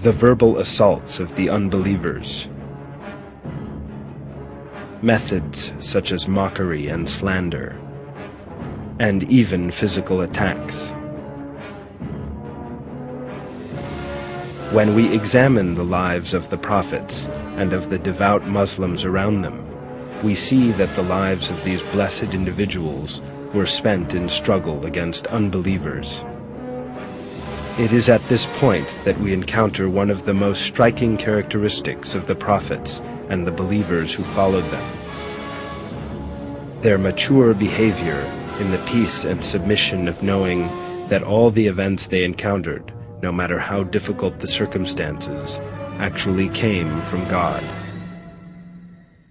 the verbal assaults of the unbelievers, methods such as mockery and slander, and even physical attacks. When we examine the lives of the prophets and of the devout Muslims around them, we see that the lives of these blessed individuals were spent in struggle against unbelievers. It is at this point that we encounter one of the most striking characteristics of the prophets and the believers who followed them: their mature behavior in the peace and submission of knowing that all the events they encountered, no matter how difficult the circumstances, actually came from God.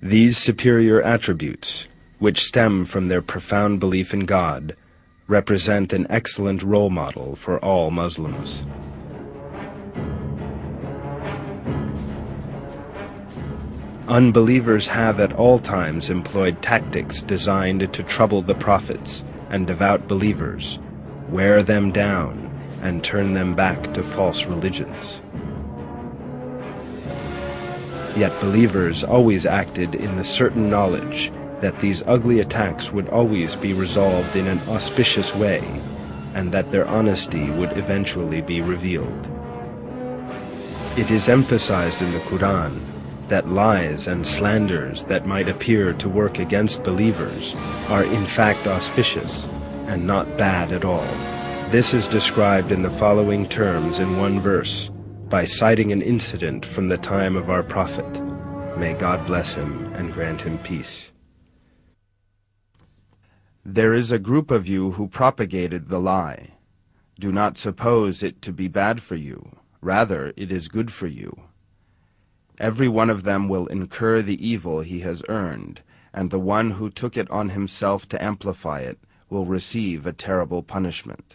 These superior attributes, which stem from their profound belief in God, represent an excellent role model for all Muslims. Unbelievers have at all times employed tactics designed to trouble the prophets and devout believers, wear them down, and turn them back to false religions. Yet believers always acted in the certain knowledge that these ugly attacks would always be resolved in an auspicious way, and that their honesty would eventually be revealed. It is emphasized in the Quran that lies and slanders that might appear to work against believers are in fact auspicious and not bad at all. This is described in the following terms in one verse, by citing an incident from the time of our Prophet. May God bless him and grant him peace. There is a group of you who propagated the lie. Do not suppose it to be bad for you. Rather, it is good for you. Every one of them will incur the evil he has earned, and the one who took it on himself to amplify it will receive a terrible punishment.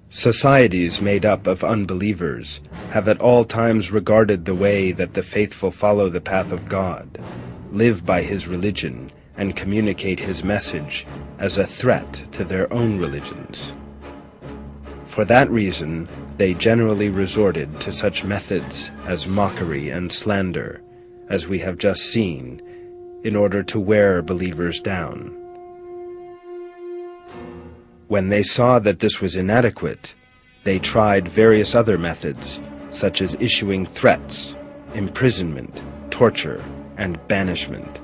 Societies made up of unbelievers have at all times regarded the way that the faithful follow the path of God, live by his religion, and communicate his message as a threat to their own religions. For that reason, they generally resorted to such methods as mockery and slander, as we have just seen, in order to wear believers down. When they saw that this was inadequate, they tried various other methods, such as issuing threats, imprisonment, torture, and banishment.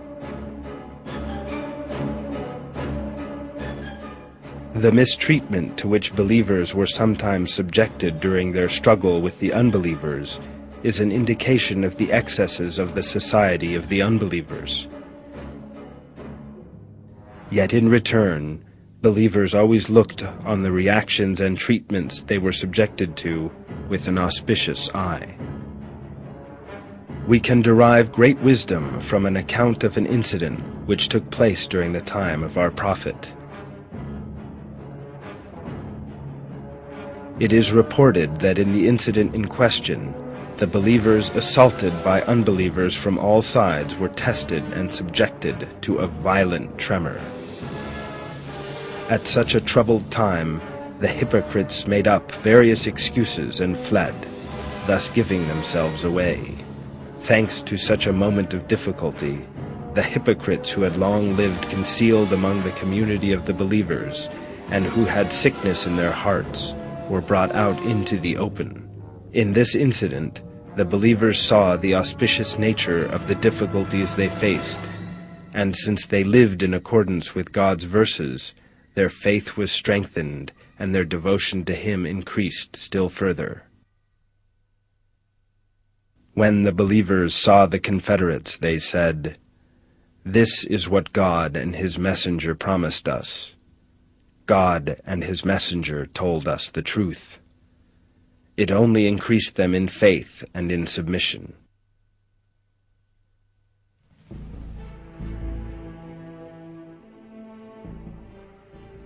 The mistreatment to which believers were sometimes subjected during their struggle with the unbelievers is an indication of the excesses of the society of the unbelievers. Yet in return, believers always looked on the reactions and treatments they were subjected to with an auspicious eye. We can derive great wisdom from an account of an incident which took place during the time of our Prophet. It is reported that in the incident in question, the believers assaulted by unbelievers from all sides were tested and subjected to a violent tremor. At such a troubled time, the hypocrites made up various excuses and fled, thus giving themselves away. Thanks to such a moment of difficulty, the hypocrites who had long lived concealed among the community of the believers, and who had sickness in their hearts, were brought out into the open. In this incident, the believers saw the auspicious nature of the difficulties they faced, and since they lived in accordance with God's verses, their faith was strengthened and their devotion to him increased still further. When the believers saw the Confederates, they said, "This is what God and his messenger promised us. God and his messenger told us the truth." It only increased them in faith and in submission.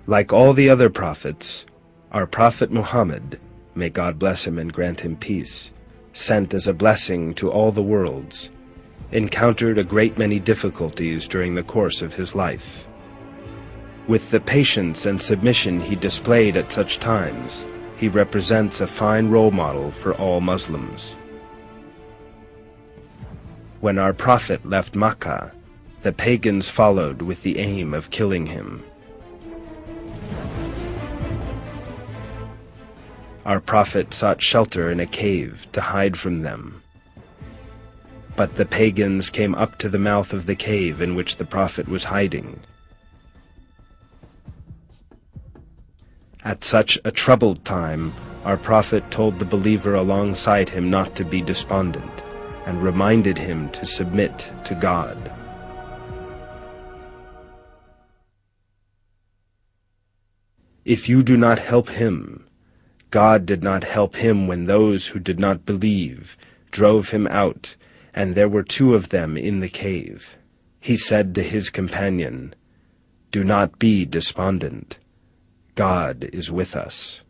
Like all the other prophets, our Prophet Muhammad, may God bless him and grant him peace, sent as a blessing to all the worlds, encountered a great many difficulties during the course of his life. With the patience and submission he displayed at such times, he represents a fine role model for all Muslims. When our Prophet left Makkah, the pagans followed with the aim of killing him. Our Prophet sought shelter in a cave to hide from them. But the pagans came up to the mouth of the cave in which the Prophet was hiding. At such a troubled time, our Prophet told the believer alongside him not to be despondent, and reminded him to submit to God. If you do not help him, God did not help him when those who did not believe drove him out, and there were 2 of them in the cave. He said to his companion, "Do not be despondent. God is with us."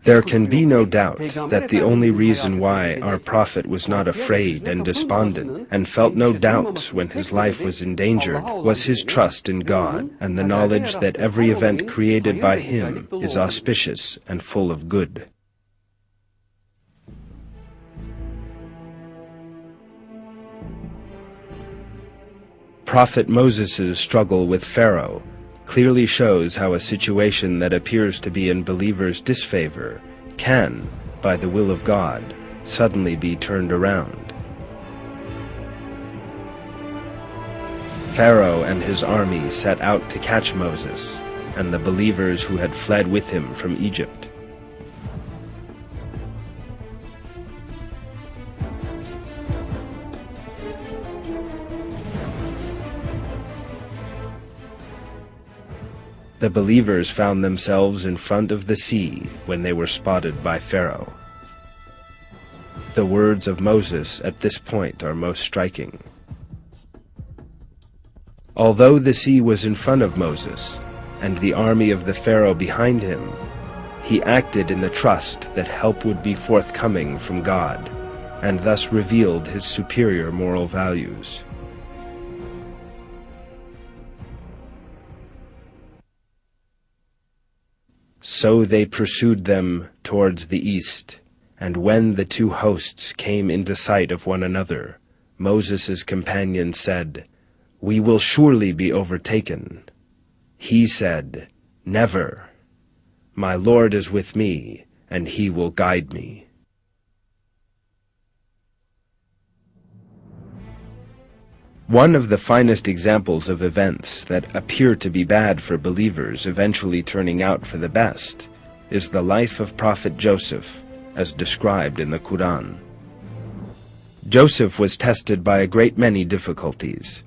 There can be no doubt that the only reason why our Prophet was not afraid and despondent and felt no doubts when his life was endangered was his trust in God and the knowledge that every event created by him is auspicious and full of good. Prophet Moses' struggle with Pharaoh clearly shows how a situation that appears to be in believers' disfavor can, by the will of God, suddenly be turned around. Pharaoh and his army set out to catch Moses and the believers who had fled with him from Egypt. The believers found themselves in front of the sea when they were spotted by Pharaoh. The words of Moses at this point are most striking. Although the sea was in front of Moses, and the army of the Pharaoh behind him, he acted in the trust that help would be forthcoming from God, and thus revealed his superior moral values. So they pursued them towards the east, and when the 2 hosts came into sight of one another, Moses' companion said, "We will surely be overtaken." He said, "Never. My Lord is with me, and he will guide me." One of the finest examples of events that appear to be bad for believers eventually turning out for the best is the life of Prophet Joseph, as described in the Quran. Joseph was tested by a great many difficulties,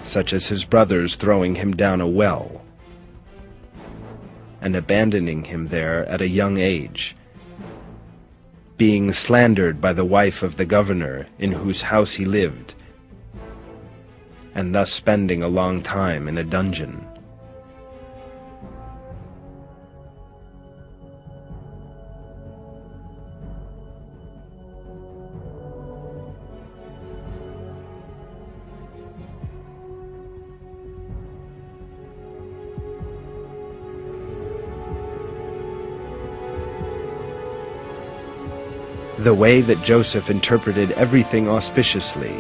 such as his brothers throwing him down a well and abandoning him there at a young age, being slandered by the wife of the governor in whose house he lived, and thus spending a long time in a dungeon. The way that Joseph interpreted everything auspiciously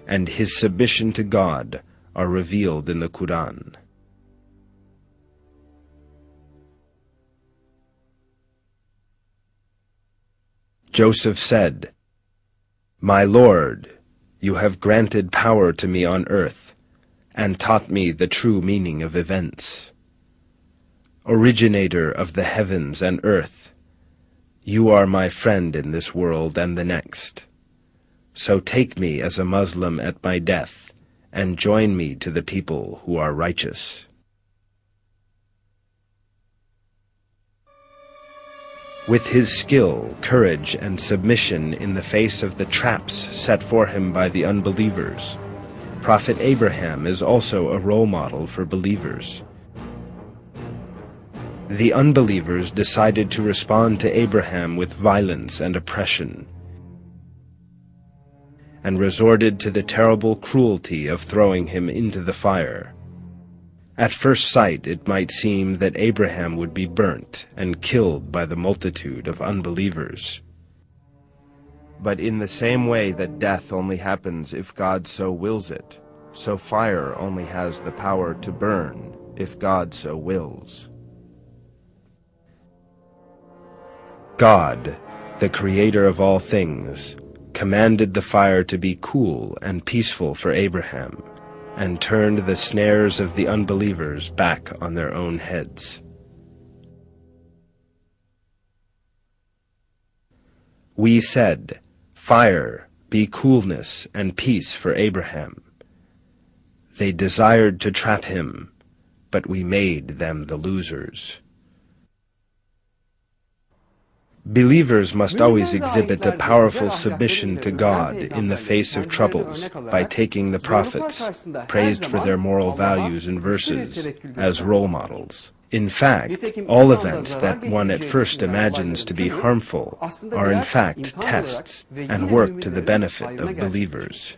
and his submission to God are revealed in the Quran. Joseph said, "My Lord, you have granted power to me on earth and taught me the true meaning of events. Originator of the heavens and earth, you are my friend in this world and the next. So take me as a Muslim at my death, and join me to the people who are righteous." With his skill, courage, and submission in the face of the traps set for him by the unbelievers, Prophet Abraham is also a role model for believers. The unbelievers decided to respond to Abraham with violence and oppression, and resorted to the terrible cruelty of throwing him into the fire. At first sight, it might seem that Abraham would be burnt and killed by the multitude of unbelievers. But in the same way that death only happens if God so wills it, so fire only has the power to burn if God so wills. God, the creator of all things, commanded the fire to be cool and peaceful for Abraham, and turned the snares of the unbelievers back on their own heads. We said, "Fire, be coolness and peace for Abraham." They desired to trap him, but we made them the losers. Believers must always exhibit a powerful submission to God in the face of troubles by taking the prophets, praised for their moral values and verses, as role models. In fact, all events that one at first imagines to be harmful are in fact tests and work to the benefit of believers.